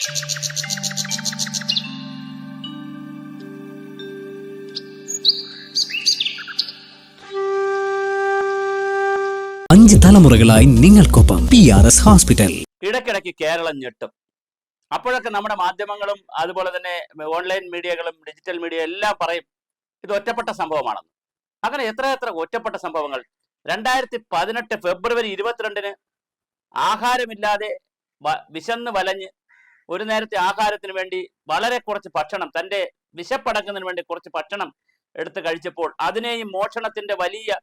5 തലമുറകളായി നിങ്ങൾക്കൊപ്പം PRS hospital. ഇടയ്ക്കിടയ്ക്ക് കേരളം ഞെട്ടും. അപ്പോഴൊക്കെ നമ്മുടെ മാധ്യമങ്ങളും അതുപോലെ തന്നെ ഓൺലൈൻ മീഡിയകളും ഡിജിറ്റൽ മീഡിയ എല്ലാം പറയും ഇത് ഒറ്റപ്പെട്ട സംഭവമാണെന്ന്. അങ്ങനെ എത്ര ഒറ്റപ്പെട്ട സംഭവങ്ങൾ. 2018 ഫെബ്രുവരി 22 ആഹാരമില്ലാതെ വിശന്ന് വലഞ്ഞ് ഒരു നേരത്തെ ആഹാരത്തിന് വേണ്ടി വളരെ കുറച്ച് ഭക്ഷണം, തൻ്റെ വിശപ്പടക്കുന്നതിന് വേണ്ടി കുറച്ച് ഭക്ഷണം എടുത്ത് കഴിച്ചപ്പോൾ അതിനെയും മോഷണത്തിന്റെ വലിയ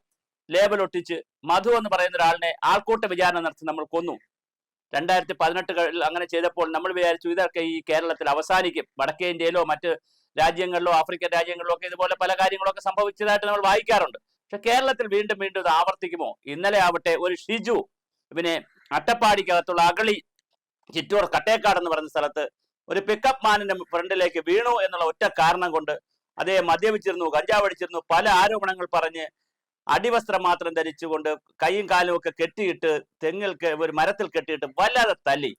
ലേബൽ ഒട്ടിച്ച് മധു എന്ന് പറയുന്ന ഒരാളിനെ ആൾക്കൂട്ട വിചാരണ നടത്തി നമ്മൾ കൊന്നു. 2018 അങ്ങനെ ചെയ്തപ്പോൾ നമ്മൾ വിചാരിച്ചു ഇതൊക്കെ ഈ കേരളത്തിൽ അവസാനിക്കും. വടക്കേ ഇന്ത്യയിലോ മറ്റ് രാജ്യങ്ങളിലോ ആഫ്രിക്കൻ രാജ്യങ്ങളിലോ ഒക്കെ ഇതുപോലെ പല കാര്യങ്ങളൊക്കെ സംഭവിച്ചതായിട്ട് നമ്മൾ വായിക്കാറുണ്ട്. പക്ഷെ കേരളത്തിൽ വീണ്ടും ഇത് ആവർത്തിക്കുമോ? ഇന്നലെ ആവട്ടെ ഒരു ഷിജു പിന്നെ അട്ടപ്പാടിക്കകത്തുള്ള അഗളി ചിറ്റൂർ കട്ടേക്കാട് എന്ന് പറയുന്ന സ്ഥലത്ത് ഒരു പിക്കപ്പ് മാനിന്റെ ഫ്രണ്ടിലേക്ക് വീണു എന്നുള്ള ഒറ്റ കാരണം കൊണ്ട് അദ്ദേഹം മദ്യപിച്ചിരുന്നു, കഞ്ചാവ് അടിച്ചിരുന്നു, പല ആരോപണങ്ങൾ പറഞ്ഞ് അടിവസ്ത്രം മാത്രം ധരിച്ചുകൊണ്ട് കൈയും കാലും ഒക്കെ കെട്ടിയിട്ട് ഒരു മരത്തിൽ കെട്ടിയിട്ട് വല്ലാതെ തല്ലി.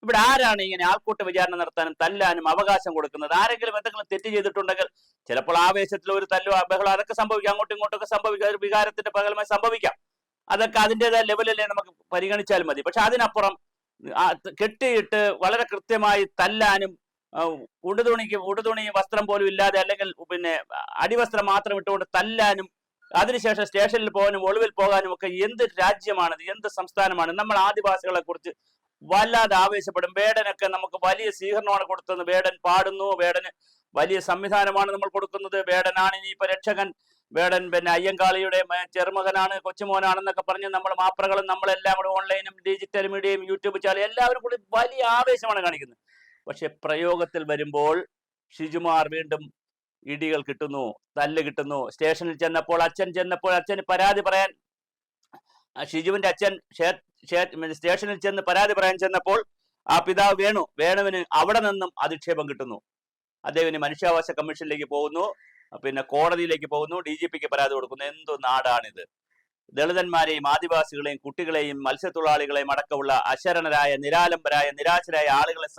ഇവിടെ ആരാണ് ഇങ്ങനെ ആൾക്കൂട്ട വിചാരണ നടത്താനും തല്ലാനും അവകാശം കൊടുക്കുന്നത്? ആരെങ്കിലും എന്തെങ്കിലും തെറ്റ് ചെയ്തിട്ടുണ്ടെങ്കിൽ ചിലപ്പോൾ ആവേശത്തിൽ ഒരു തല്ലോ ബഹളം അതൊക്കെ സംഭവിക്കാം, അങ്ങോട്ടും ഇങ്ങോട്ടൊക്കെ സംഭവിക്കാം, ഒരു വികാരത്തിന്റെ പകലമായി സംഭവിക്കാം. അതൊക്കെ അതിൻ്റെതായ ലെവലല്ലേ നമുക്ക് പരിഗണിച്ചാൽ മതി. പക്ഷെ അതിനപ്പുറം കെട്ടിയിട്ട് വളരെ കൃത്യമായി തല്ലാനും ഉടുതുണി വസ്ത്രം പോലും ഇല്ലാതെ അല്ലെങ്കിൽ പിന്നെ അടിവസ്ത്രം മാത്രം ഇട്ടുകൊണ്ട് തല്ലാനും അതിനുശേഷം സ്റ്റേഷനിൽ പോകാനും ഒളിവിൽ പോകാനും ഒക്കെ എന്ത് രാജ്യമാണിത്? എന്ത് സംസ്ഥാനമാണ്? നമ്മൾ ആദിവാസികളെ കുറിച്ച് വല്ലാതെ ആവേശപ്പെടും. വേടനൊക്കെ നമുക്ക് വലിയ സ്വീകരണമാണ് കൊടുത്തത്. വേടൻ പാടുന്നു, വേടന് വലിയ സംവിധാനമാണ് നമ്മൾ കൊടുക്കുന്നത്, വേടനാണ് ഇനിയിപ്പോ രക്ഷകൻ, വേടൻ പിന്നെ അയ്യങ്കാളിയുടെ ചെറുമകനാണ്, കൊച്ചുമോനാണെന്നൊക്കെ പറഞ്ഞ് നമ്മൾ മാപ്രകളും നമ്മളെല്ലാം കൂടെ ഓൺലൈനും ഡിജിറ്റൽ മീഡിയയും യൂട്യൂബ് ചാനൽ എല്ലാവരും കൂടി വലിയ ആവേശമാണ് കാണിക്കുന്നത്. പക്ഷെ പ്രയോഗത്തിൽ വരുമ്പോൾ ഷിജുമാർ വീണ്ടും ഇടികൾ കിട്ടുന്നു, തല്ല് കിട്ടുന്നു. സ്റ്റേഷനിൽ ചെന്നപ്പോൾ അച്ഛന് പരാതി പറയാൻ, ഷിജുവിന്റെ അച്ഛൻ സ്റ്റേഷനിൽ ചെന്ന് പരാതി പറയാൻ ചെന്നപ്പോൾ ആ പിതാവ് വേണുവിന് അവിടെ നിന്നും അധിക്ഷേപം കിട്ടുന്നു. അദ്ദേഹത്തിന് മനുഷ്യാവകാശ കമ്മീഷനിലേക്ക് പോകുന്നു, പിന്നെ കോടതിയിലേക്ക് പോകുന്നു, DGPക്ക് പരാതി കൊടുക്കുന്നു. എന്തു നാടാണിത്? ദളിതന്മാരെയും ആദിവാസികളെയും കുട്ടികളെയും മത്സ്യത്തൊഴിലാളികളെയും അടക്കമുള്ള അശരണരായ നിരാലംബരായ നിരാശരായ ആളുകളെ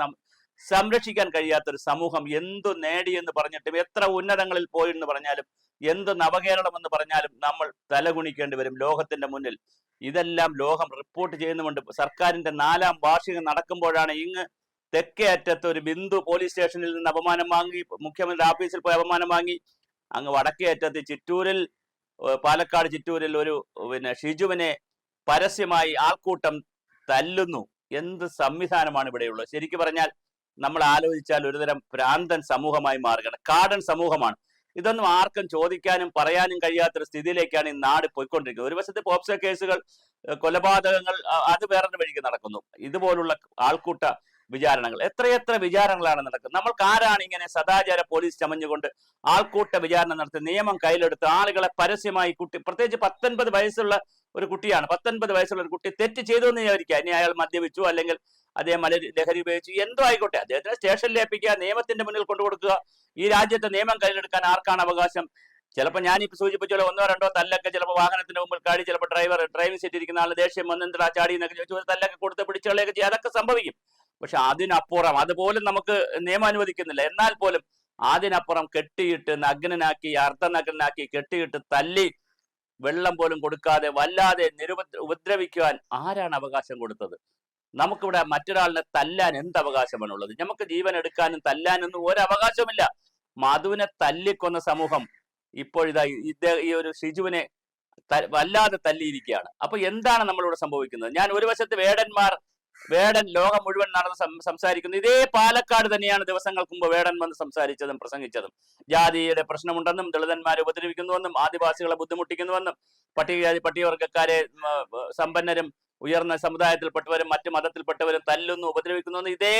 സംരക്ഷിക്കാൻ കഴിയാത്തൊരു സമൂഹം എന്തു നേടിയെന്ന് പറഞ്ഞിട്ടും എത്ര ഉന്നതങ്ങളിൽ പോയി എന്ന് പറഞ്ഞാലും എന്ത് നവകേരളം എന്ന് പറഞ്ഞാലും നമ്മൾ തലകുണിക്കേണ്ടി വരും ലോകത്തിന്റെ മുന്നിൽ. ഇതെല്ലാം ലോകം റിപ്പോർട്ട് ചെയ്യുന്നുമുണ്ട്. സർക്കാരിന്റെ 4ാം വാർഷികം നടക്കുമ്പോഴാണ് ഇങ്ങ് തെക്കേ അറ്റത്ത് ഒരു ബിന്ദു പോലീസ് സ്റ്റേഷനിൽ നിന്ന് അപമാനം വാങ്ങി, മുഖ്യമന്ത്രി ഓഫീസിൽ പോയി അപമാനം വാങ്ങി, അങ്ങ് വടക്കേ അറ്റത്ത് പാലക്കാട് ചിറ്റൂരിൽ ഒരു പിന്നെ ഷിജുവിനെ പരസ്യമായി ആൾക്കൂട്ടം തല്ലുന്നു. എന്ത് സംവിധാനമാണ് ഇവിടെയുള്ളത്? ശരിക്കും പറഞ്ഞാൽ നമ്മൾ ആലോചിച്ചാൽ ഒരുതരം ഭ്രാന്തൻ സമൂഹമായി മാറുകയാണ്. കാടൻ സമൂഹമാണ്. ഇതൊന്നും ആർക്കും ചോദിക്കാനും പറയാനും കഴിയാത്തൊരു സ്ഥിതിയിലേക്കാണ് ഈ നാട് പോയിക്കൊണ്ടിരിക്കുന്നത്. ഒരു വശത്ത് പോക്സോ കേസുകൾ, കൊലപാതകങ്ങൾ അത് വേറൊരു വഴിക്ക് നടക്കുന്നു. ഇതുപോലുള്ള ആൾക്കൂട്ട വിചാരണകൾ, എത്രയെത്ര വിചാരണകളാണ് നടക്കുന്നത്. നമ്മൾക്ക് ആരാണ് ഇങ്ങനെ സദാചാര പോലീസ് ചമഞ്ഞുകൊണ്ട് ആൾക്കൂട്ട വിചാരണ നടത്തി നിയമം കയ്യിലെടുത്ത് ആളുകളെ പരസ്യമായി പ്രത്യേകിച്ച് 19 വയസ്സുള്ള ഒരു കുട്ടിയാണ്. 19 വയസ്സുള്ള ഒരു കുട്ടി തെറ്റ് ചെയ്തു എന്ന് വിചാരിക്കുക. ഇനി അയാൾ മദ്യപിച്ചു അല്ലെങ്കിൽ അദ്ദേഹം ലഹരി ഉപയോഗിച്ചു, എന്തോ ആയിക്കോട്ടെ, അദ്ദേഹത്തിന് സ്റ്റേഷനിൽ ഏൽപ്പിക്കുക, നിയമത്തിന്റെ മുന്നിൽ കൊണ്ടുകൊടുക്കുക. ഈ രാജ്യത്തെ നിയമം കയ്യിലെടുക്കാൻ ആർക്കാണ് അവകാശം? ചിലപ്പോൾ ഞാനിപ്പോൾ സൂചിപ്പിച്ചോളൂ 1-2 തല്ലൊക്കെ ചിലപ്പോൾ വാഹനത്തിന് മുമ്പിൽ കാടി, ചിലപ്പോൾ ഡ്രൈവിംഗ് സീറ്റ് ഇരിക്കുന്ന ആൾ ദേഷ്യം വന്നെന്താ ചാടി എന്നൊക്കെ ചോദിച്ചു ഒരു തല്ലൊക്കെ കൊടുത്ത് പിടിച്ചുകളയൊക്കെ ചെയ്യുക, അതൊക്കെ സംഭവിക്കും. പക്ഷെ അതിനപ്പുറം അതുപോലും നമുക്ക് നിയമം അനുവദിക്കുന്നില്ല. എന്നാൽ പോലും അതിനപ്പുറം കെട്ടിയിട്ട് നഗ്നനാക്കി, അർദ്ധനഗ്നനാക്കി കെട്ടിയിട്ട് തല്ലി വെള്ളം പോലും കൊടുക്കാതെ വല്ലാതെ ഉപദ്രവിക്കുവാൻ ആരാണ് അവകാശം കൊടുത്തത്? നമുക്കിവിടെ മറ്റൊരാളിനെ തല്ലാൻ എന്ത് അവകാശമാണുള്ളത്? നമുക്ക് ജീവൻ എടുക്കാനും തല്ലാനൊന്നും ഒരു അവകാശമില്ല. മധുവിനെ തല്ലിക്കൊന്ന സമൂഹം ഇപ്പോഴിതാ ഈ ഒരു ഷിജുവിനെ വല്ലാതെ തല്ലിയിരിക്കുകയാണ്. അപ്പൊ എന്താണ് നമ്മളിവിടെ സംഭവിക്കുന്നത്? ഞാൻ ഒരു വശത്ത് വേടൻ ലോകം മുഴുവൻ നടന്ന് സംസാരിക്കുന്നു. ഇതേ പാലക്കാട് തന്നെയാണ് ദിവസങ്ങൾക്ക് മുമ്പ് വേടൻ വന്ന് സംസാരിച്ചതും പ്രസംഗിച്ചതും. ജാതിയുടെ പ്രശ്നമുണ്ടെന്നും ദളിതന്മാരെ ഉപദ്രവിക്കുന്നുവെന്നും ആദിവാസികളെ ബുദ്ധിമുട്ടിക്കുന്നുവെന്നും പട്ടികജാതി പട്ടികവർഗക്കാരെ സമ്പന്നരും ഉയർന്ന സമുദായത്തിൽപ്പെട്ടവരും മറ്റു മതത്തിൽപ്പെട്ടവരും തല്ലുന്നു, ഉപദ്രവിക്കുന്നു. ഇതേ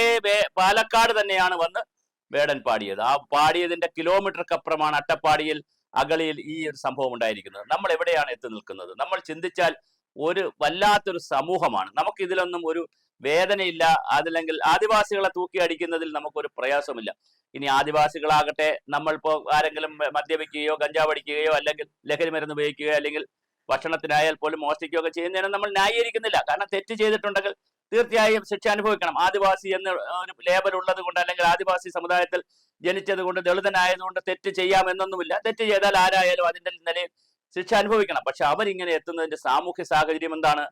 പാലക്കാട് തന്നെയാണ് വന്ന് വേടൻ പാടിയത്. ആ പാടിയതിന്റെ കിലോമീറ്റർക്കപ്പുറമാണ് അട്ടപ്പാടിയിൽ അഗളിയിൽ ഈ ഒരു സംഭവം ഉണ്ടായിരിക്കുന്നത്. നമ്മൾ എവിടെയാണ് എത്തി നിൽക്കുന്നത്? നമ്മൾ ചിന്തിച്ചാൽ ഒരു വല്ലാത്തൊരു സമൂഹമാണ്. നമുക്ക് ഇതിലൊന്നും ഒരു വേദനയില്ല. അതല്ലെങ്കിൽ ആദിവാസികളെ തൂക്കി അടിക്കുന്നതിൽ നമുക്കൊരു പ്രയാസമില്ല. ഇനി ആദിവാസികളാകട്ടെ നമ്മളിപ്പോ ആരെങ്കിലും മദ്യപിക്കുകയോ കഞ്ചാവ് അടിക്കുകയോ അല്ലെങ്കിൽ ലഹരി മരുന്ന് ഉപയോഗിക്കുകയോ അല്ലെങ്കിൽ ഭക്ഷണത്തിനായാൽ പോലും മോഷ്ടിക്കുകയൊക്കെ ചെയ്യുന്നതിന് നമ്മൾ ന്യായീകരിക്കുന്നില്ല. കാരണം തെറ്റ് ചെയ്തിട്ടുണ്ടെങ്കിൽ തീർച്ചയായും ശിക്ഷ അനുഭവിക്കണം. ആദിവാസി എന്ന് ഒരു ലേബൽ ഉള്ളത് കൊണ്ട്, അല്ലെങ്കിൽ ആദിവാസി സമുദായത്തിൽ ജനിച്ചത് കൊണ്ട്, ദളിതനായതുകൊണ്ട് തെറ്റ് ചെയ്യാമെന്നൊന്നുമില്ല. തെറ്റ് ചെയ്താൽ ആരായാലും അതിന്റെ നിലയിൽ ശിക്ഷ അനുഭവിക്കണം. പക്ഷെ അവരിങ്ങനെ എത്തുന്നതിന്റെ സാമൂഹ്യ സാഹചര്യം എന്താണ്?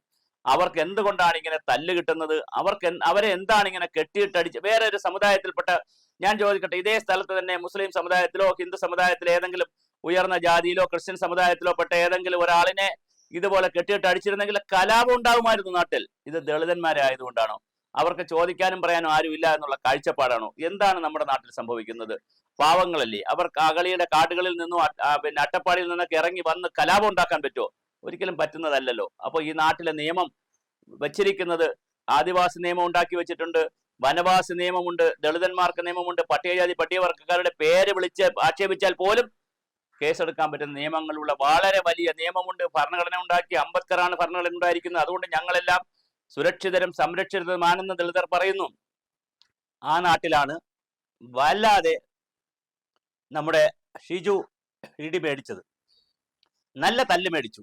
അവർക്ക് എന്തുകൊണ്ടാണ് ഇങ്ങനെ തല്ല് കിട്ടുന്നത്? അവരെ എന്താണ് ഇങ്ങനെ കെട്ടിയിട്ടടിച്ച്? വേറെ ഒരു സമുദായത്തിൽപ്പെട്ട, ഞാൻ ചോദിക്കട്ടെ, ഇതേ സ്ഥലത്ത് തന്നെ മുസ്ലിം സമുദായത്തിലോ ഹിന്ദു സമുദായത്തിലോ ഏതെങ്കിലും ഉയർന്ന ജാതിയിലോ ക്രിസ്ത്യൻ സമുദായത്തിലോ പെട്ട ഏതെങ്കിലും ഒരാളിനെ ഇതുപോലെ കെട്ടിയിട്ട് അടിച്ചിരുന്നെങ്കിൽ കലാപം ഉണ്ടാവുമായിരുന്നു നാട്ടിൽ. ഇത് ദളിതന്മാരായതുകൊണ്ടാണോ? അവർക്ക് ചോദിക്കാനും പറയാനും ആരുമില്ല എന്നുള്ള കാഴ്ചപ്പാടാണോ? എന്താണ് നമ്മുടെ നാട്ടിൽ സംഭവിക്കുന്നത്? പാവങ്ങളല്ലേ, അവർക്ക് അകളിയുടെ കാടുകളിൽ നിന്നും പിന്നെ അട്ടപ്പാടിയിൽ നിന്നൊക്കെ ഇറങ്ങി വന്ന് കലാപം ഉണ്ടാക്കാൻ പറ്റുമോ? ഒരിക്കലും പറ്റുന്നതല്ലല്ലോ. അപ്പൊ ഈ നാട്ടിലെ നിയമം വച്ചിരിക്കുന്നത്, ആദിവാസി നിയമം ഉണ്ടാക്കി വെച്ചിട്ടുണ്ട്, വനവാസി നിയമമുണ്ട്, ദളിതന്മാർക്ക് നിയമമുണ്ട്, പട്ടികജാതി പട്ടികവർഗക്കാരുടെ പേര് വിളിച്ച് ആക്ഷേപിച്ചാൽ പോലും കേസെടുക്കാൻ പറ്റുന്ന നിയമങ്ങളുള്ള വളരെ വലിയ നിയമമുണ്ട്. ഭരണഘടന ഉണ്ടാക്കി, അംബേദ്കറാണ് ഭരണഘടന ഉണ്ടായിരിക്കുന്നത്. അതുകൊണ്ട് ഞങ്ങളെല്ലാം സുരക്ഷിതരും സംരക്ഷിതരുമാണെന്ന് ദളിതർ പറയുന്നു. ആ നാട്ടിലാണ് വല്ലാതെ നമ്മുടെ ഷിജു ഇടി മേടിച്ചത്. നല്ല തല്ല് മേടിച്ചു.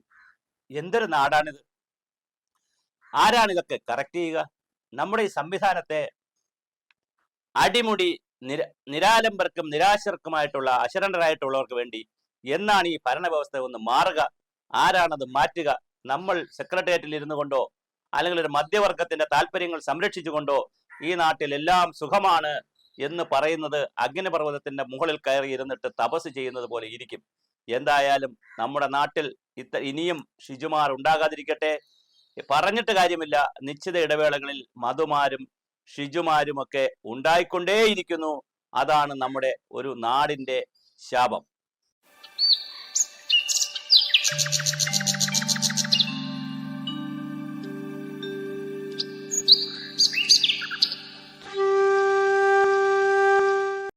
എന്തൊരു നാടാണിത്! ആരാണ് ഇതൊക്കെ കറക്റ്റ് ചെയ്യുക? നമ്മുടെ ഈ സംവിധാനത്തെ അടിമുടി നിരാലംബർക്കും നിരാശർക്കുമായിട്ടുള്ള അശരണരായിട്ടുള്ളവർക്ക് വേണ്ടി എന്നാണ് ഈ ഭരണവ്യവസ്ഥ ഒന്ന് മാറുക? ആരാണത് മാറ്റുക? നമ്മൾ സെക്രട്ടേറിയറ്റിൽ ഇരുന്നു കൊണ്ടോ അല്ലെങ്കിൽ ഒരു മധ്യവർഗത്തിന്റെ താല്പര്യങ്ങൾ സംരക്ഷിച്ചുകൊണ്ടോ ഈ നാട്ടിൽ എല്ലാം സുഖമാണ് എന്ന് പറയുന്നത് അഗ്നിപർവ്വതത്തിന്റെ മുകളിൽ കയറി ഇരുന്നിട്ട് തപസ് ചെയ്യുന്നത് പോലെ ഇരിക്കും. എന്തായാലും നമ്മുടെ നാട്ടിൽ ഇനിയും ഷിജുമാർ ഉണ്ടാകാതിരിക്കട്ടെ. പറഞ്ഞിട്ട് കാര്യമില്ല, നിശ്ചിത ഇടവേളകളിൽ മധുമാരും ഷിജുമാരും ഒക്കെ ഉണ്ടായിക്കൊണ്ടേയിരിക്കുന്നു. അതാണ് നമ്മുടെ ഒരു നാടിന്റെ ശാപം.